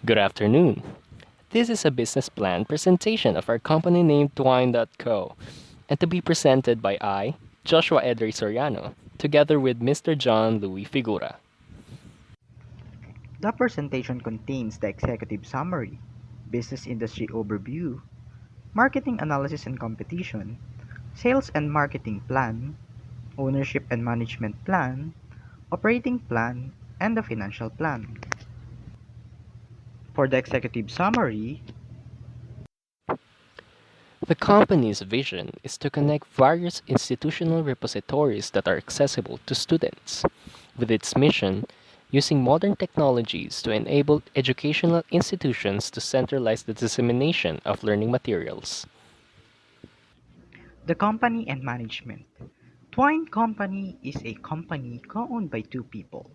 Good afternoon. This is a business plan presentation of our company named Twine.co and to be presented by I, Joshua Edry Soriano, together with Mr. John Louis Figura. The presentation contains the executive summary, business industry overview, marketing analysis and competition, sales and marketing plan, ownership and management plan, operating plan, and the financial plan. For the executive summary, The company's vision is to connect various institutional repositories that are accessible to students, with its mission using modern technologies to enable educational institutions to centralize the dissemination of learning materials. the company and management. Twine Company is a company co-owned by two people.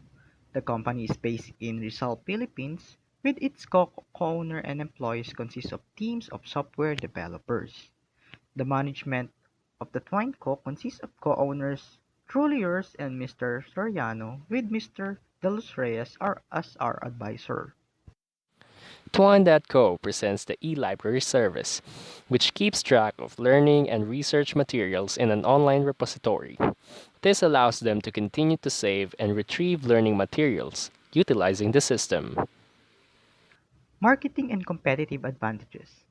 The company is based in Rizal, Philippines, with its co-owner and employees consist of teams of software developers. The management of the Twine Co. consists of co-owners Truly Yours and Mr. Soriano, with Mr. De Los Reyes as our advisor. Tuan.co presents the e-library service, which keeps track of learning and research materials in an online repository. This allows them to continue to save and retrieve learning materials utilizing the system. Marketing and competitive advantages.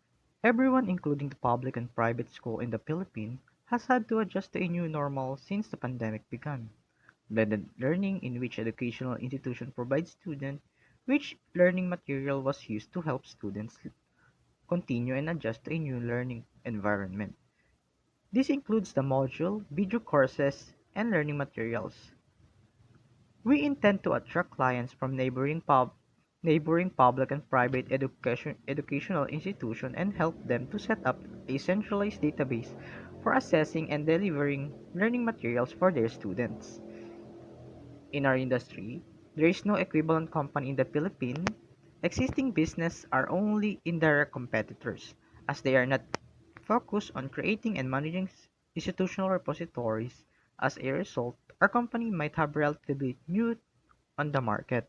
Everyone, including the public and private school in the Philippines, has had to adjust to a new normal since the pandemic began. Blended learning, in which educational institution provides students which learning material was used to help students continue and adjust to a new learning environment. This includes the module, video courses, and learning materials. We intend to attract clients from neighboring public and private educational institutions and help them to set up a centralized database for assessing and delivering learning materials for their students. In our industry, there is no equivalent company in the Philippines. Existing business are only indirect competitors, as they are not focused on creating and managing institutional repositories. As a result, our company might have relatively new on the market.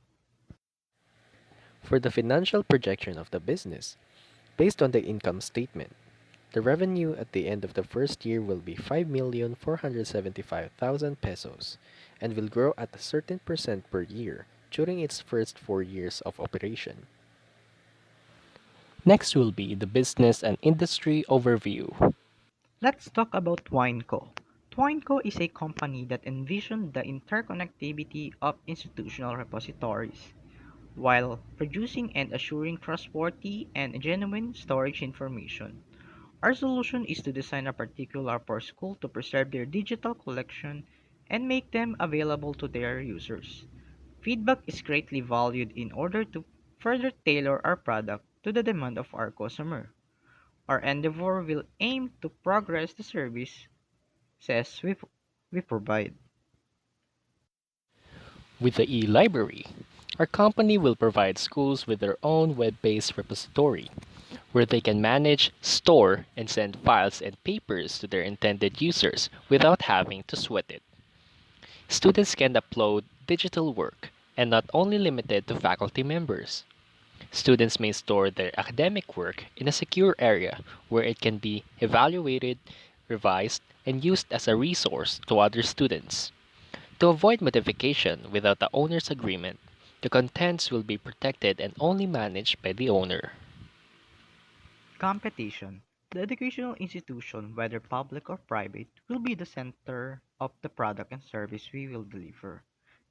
For the financial projection of the business, based on the income statement, the revenue at the end of the first year will be 5,475,000 pesos and will grow at a certain percent per year during its first 4 years of operation. Next will be the business and industry overview. Let's talk about TwineCo. TwineCo is a company that envisioned the interconnectivity of institutional repositories while producing and assuring trustworthy and genuine storage information. Our solution is to design a particular for school to preserve their digital collection and make them available to their users. Feedback is greatly valued in order to further tailor our product to the demand of our customer. Our endeavor will aim to progress the services we provide. With the e-library, our company will provide schools with their own web-based repository where they can manage, store, and send files and papers to their intended users without having to sweat it. Students can upload digital work and not only limited to faculty members. Students may store their academic work in a secure area where it can be evaluated, revised, and used as a resource to other students. To avoid modification without the owner's agreement, the contents will be protected and only managed by the owner. Competition. The educational institution, whether public or private, will be the center of the product and service we will deliver.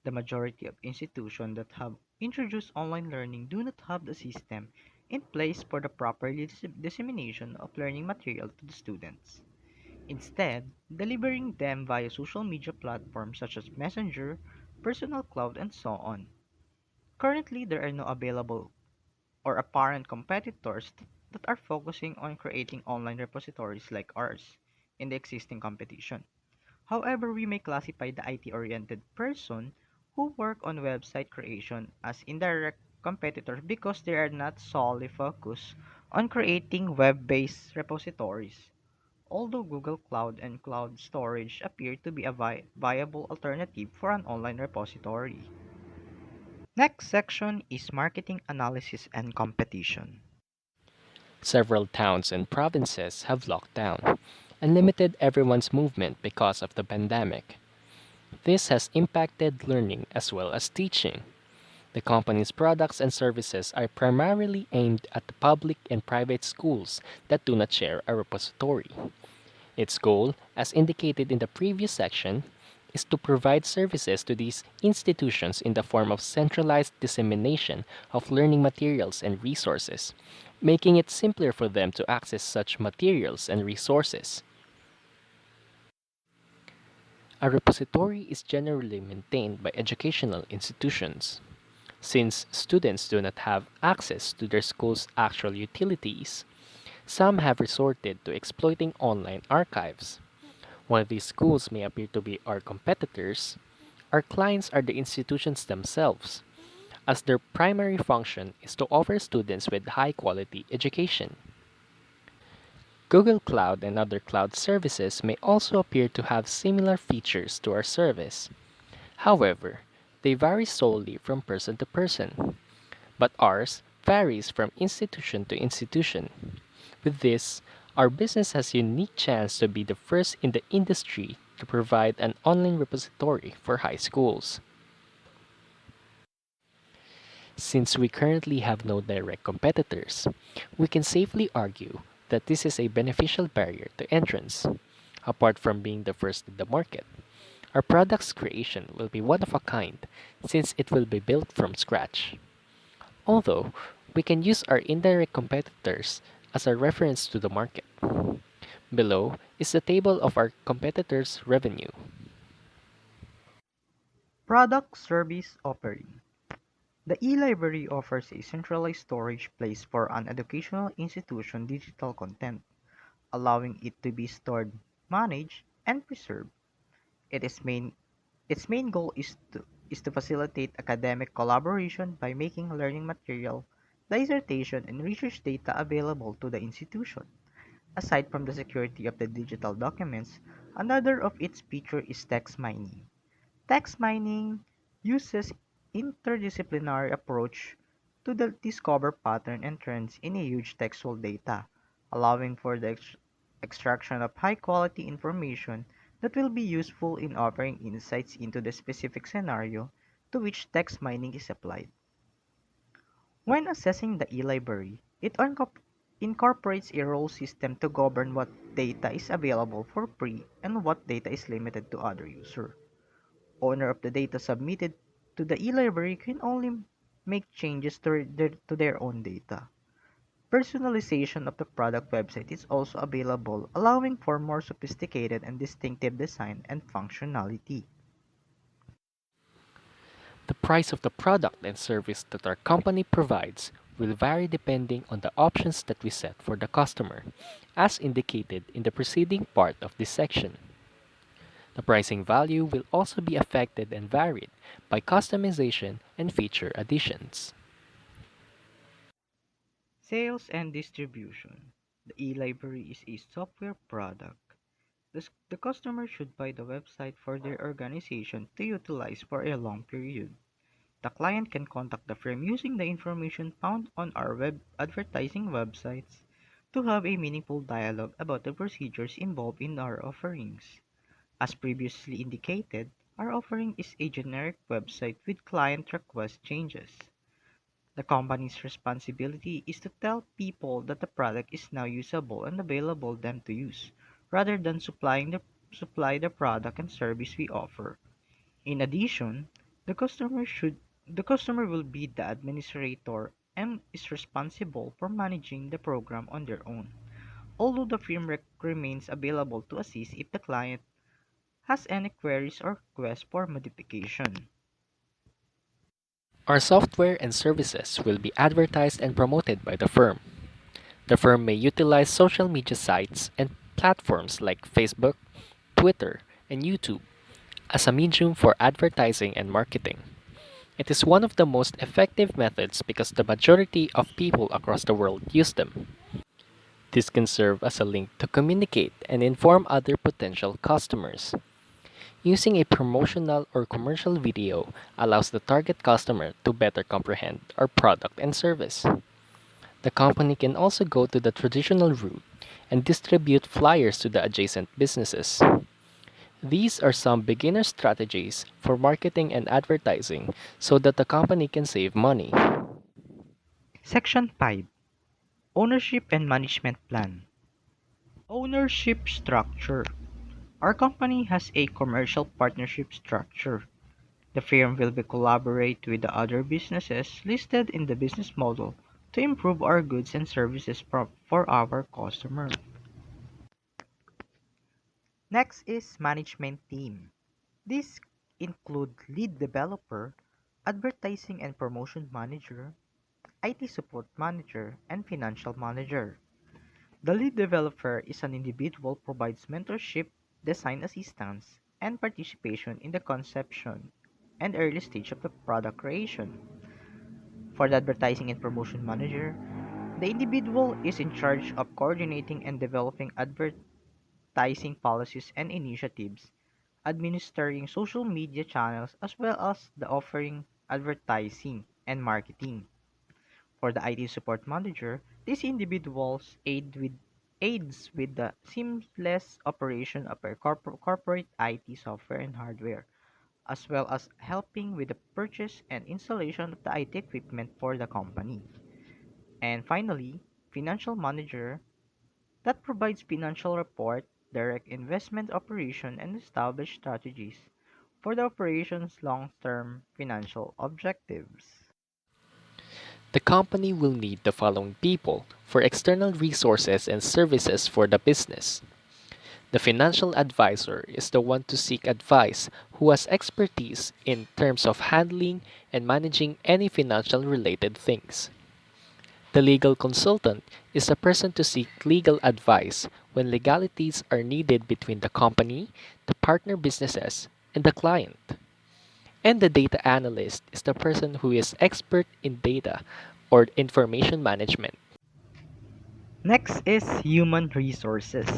The majority of institutions that have introduced online learning do not have the system in place for the proper dissemination of learning material to the students. Instead, delivering them via social media platforms such as Messenger, Personal Cloud, and so on. Currently, there are no available or apparent competitors that are focusing on creating online repositories like ours in the existing competition. However, we may classify the IT-oriented person who work on website creation as indirect competitors because they are not solely focused on creating web-based repositories. Although Google Cloud and cloud storage appear to be a viable alternative for an online repository. Next section is marketing analysis and competition. Several towns and provinces have locked down and limited everyone's movement because of the pandemic. This has impacted learning as well as teaching. The company's products and services are primarily aimed at the public and private schools that do not share a repository. Its goal, as indicated in the previous section, is to provide services to these institutions in the form of centralized dissemination of learning materials and resources, making it simpler for them to access such materials and resources. A repository is generally maintained by educational institutions. Since students do not have access to their school's actual utilities, some have resorted to exploiting online archives. While these schools may appear to be our competitors, our clients are the institutions themselves, as their primary function is to offer students with high quality education. Google Cloud and other cloud services may also appear to have similar features to our service. However, they vary solely from person to person, but ours varies from institution to institution. With this, our business has a unique chance to be the first in the industry to provide an online repository for high schools. Since we currently have no direct competitors, we can safely argue that this is a beneficial barrier to entrance. Apart from being the first in the market, our product's creation will be one of a kind since it will be built from scratch. Although, we can use our indirect competitors as a reference to the market. Below is the table of our competitors' revenue. Product Service Offering. The e-library offers a centralized storage place for an educational institution digital content, allowing it to be stored, managed, and preserved. It is main, its main goal is to facilitate academic collaboration by making learning material, dissertation, and research data available to the institution. Aside from the security of the digital documents, another of its features is text mining. Text mining uses interdisciplinary approach to discover pattern and trends in a huge textual data, allowing for the extraction of high-quality information that will be useful in offering insights into the specific scenario to which text mining is applied. When assessing the e-library, it incorporates a role system to govern what data is available for free and what data is limited to other users. Owner of the data submitted to the e-library can only make changes to their own data. Personalization of the product website is also available, allowing for more sophisticated and distinctive design and functionality. The price of the product and service that our company provides will vary depending on the options that we set for the customer, as indicated in the preceding part of this section. The pricing value will also be affected and varied by customization and feature additions. Sales and distribution. The e-library is a software product. The customer should buy the website for their organization to utilize for a long period. The client can contact the firm using the information found on our web advertising websites to have a meaningful dialogue about the procedures involved in our offerings. As previously indicated, our offering is a generic website with client request changes. The company's responsibility is to tell people that the product is now usable and available them to use, rather than supply the product and service we offer. In addition, the customer should the customer will be the administrator and is responsible for managing the program on their own, although the firm remains available to assist if the client has any queries or requests for modification. Our software and services will be advertised and promoted by the firm. The firm may utilize social media sites and platforms like Facebook, Twitter, and YouTube as a medium for advertising and marketing. It is one of the most effective methods because the majority of people across the world use them. This can serve as a link to communicate and inform other potential customers. Using a promotional or commercial video allows the target customer to better comprehend our product and service. The company can also go to the traditional route and distribute flyers to the adjacent businesses. These are some beginner strategies for marketing and advertising so that the company can save money. Section 5. Ownership and Management Plan. Ownership Structure. Our company has a commercial partnership structure. The firm will be collaborate with the other businesses listed in the business model to improve our goods and services for our customer. Next is management team. This include lead developer, advertising and promotion manager, IT support manager, and financial manager. The lead developer is an individual provides mentorship, design assistance, and participation in the conception and early stage of the product creation. For the advertising and promotion manager, the individual is in charge of coordinating and developing advertising policies and initiatives, administering social media channels, as well as the offering advertising and marketing. For the IT support manager, these individuals aids with the seamless operation of our corporate IT software and hardware, as well as helping with the purchase and installation of the IT equipment for the company. And finally, financial manager that provides financial report, direct investment operation, and establish strategies for the operation's long-term financial objectives. The company will need the following people for external resources and services for the business. The financial advisor is the one to seek advice who has expertise in terms of handling and managing any financial related things. The legal consultant is the person to seek legal advice when legalities are needed between the company, the partner businesses, and the client. And the data analyst is the person who is expert in data or information management. Next is human resources.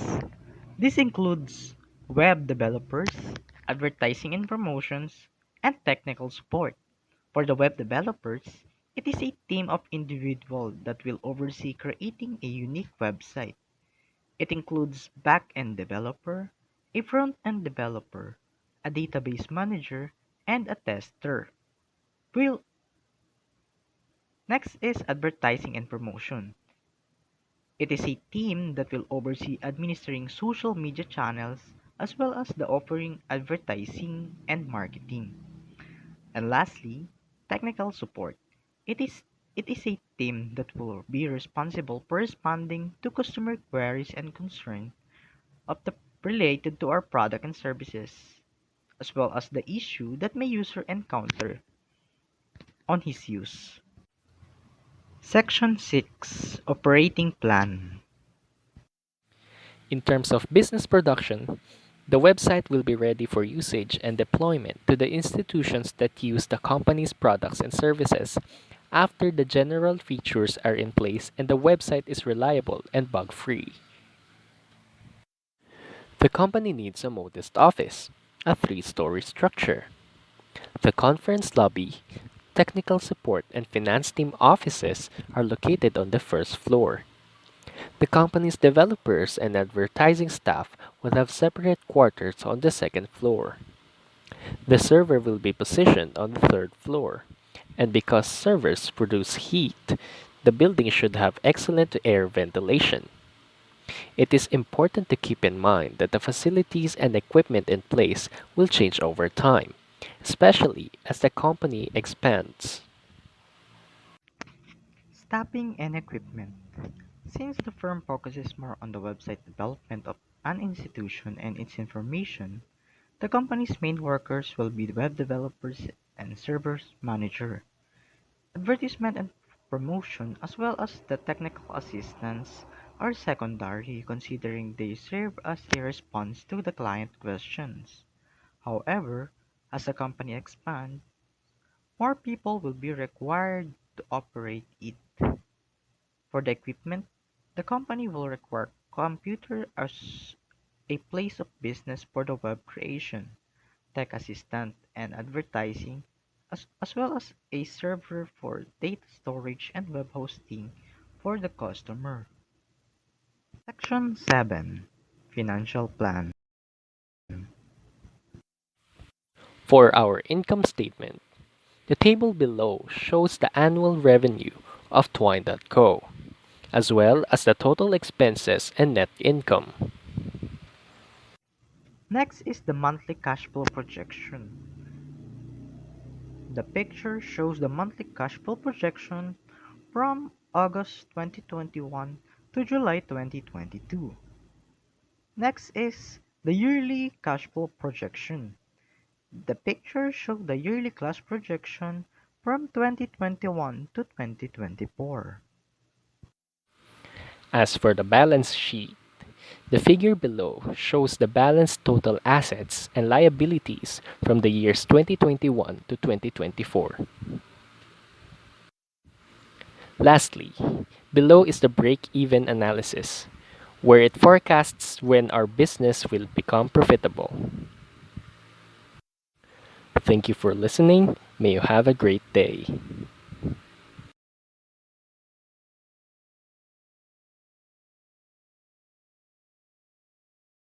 This includes web developers, advertising and promotions, and technical support. For the web developers, it is a team of individuals that will oversee creating a unique website. It includes back-end developer, a front-end developer, a database manager, and a tester. Will Next is advertising and promotion. It is a team that will oversee administering social media channels as well as the offering advertising and marketing. And lastly, technical support. It is it is a team that will be responsible for responding to customer queries and concerns of the related to our product and services, as well as the issue that may user encounter on his use. Section 6. Operating Plan. In terms of business production, the website will be ready for usage and deployment to the institutions that use the company's products and services after the general features are in place and the website is reliable and bug free. The company needs a modest office, a three-story structure. The conference lobby, technical support, and finance team offices are located on the first floor. The company's developers and advertising staff will have separate quarters on the second floor. The server will be positioned on the third floor. And because servers produce heat, the building should have excellent air ventilation. It is important to keep in mind that the facilities and equipment in place will change over time, especially as the company expands. Staffing and equipment. Since the firm focuses more on the website development of an institution and its information, the company's main workers will be the web developers and servers manager. Advertisement and promotion, as well as the technical assistants, are secondary considering they serve as a response to the client questions. However, as the company expands, more people will be required to operate it. For the equipment, the company will require computer as a place of business for the web creation. tech assistant, and advertising, as well as a server for data storage and web hosting for the customer. Section 7. Financial Plan. For our income statement, the table below shows the annual revenue of Twine.co, as well as the total expenses and net income. Next is the monthly cash flow projection. The picture shows the monthly cash flow projection from August 2021 to July 2022. Next is the yearly cash flow projection. The picture shows the yearly cash projection from 2021 to 2024. As for the balance sheet, the figure below shows the balanced total assets and liabilities from the years 2021 to 2024. Lastly, below is the break-even analysis, where it forecasts when our business will become profitable. Thank you for listening. May you have a great day.